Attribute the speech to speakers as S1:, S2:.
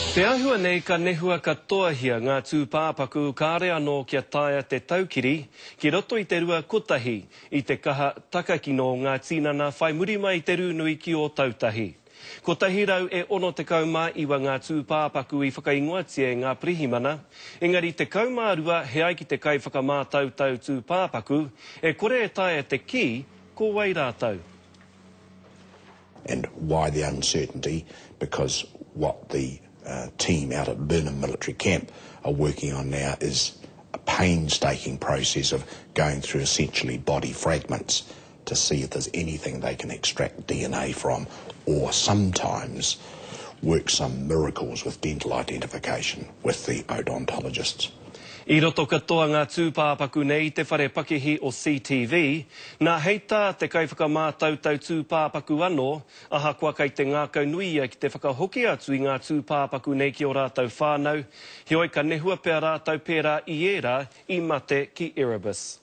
S1: Te ahua nei ka nehua katoahia ngā tūpāpaku kāre anō kia taia te taukiri ki roto i te rua kotahi i te kaha takakino ngā tinana whai muri mai te rūnui ki o tautahi. Ko tahi rau e 62 ngā tūpāpaku i whakaingoatia ngā pirihimana, engari te kaumārua he ai ki te kai whakamātautau tūpāpaku e kore e taia te ki ko wai rātau.
S2: And why the uncertainty? Because what the team out at Burnham Military Camp are working on now is a painstaking process of going through essentially body fragments to see if there's anything they can extract DNA from, or sometimes work some miracles with dental identification with the odontologists.
S1: I roto katoa ngā tūpāpaku nei te whare pakihi o CTV, nā heita te kaiwhakamātautau tūpāpaku anō, aha kua kai te ngākau nuia ki te whakahoki atu i ngā tūpāpaku nei ki o rātau whānau, he oi ka nehua pēr rātau pērā i era i mate ki Erebus.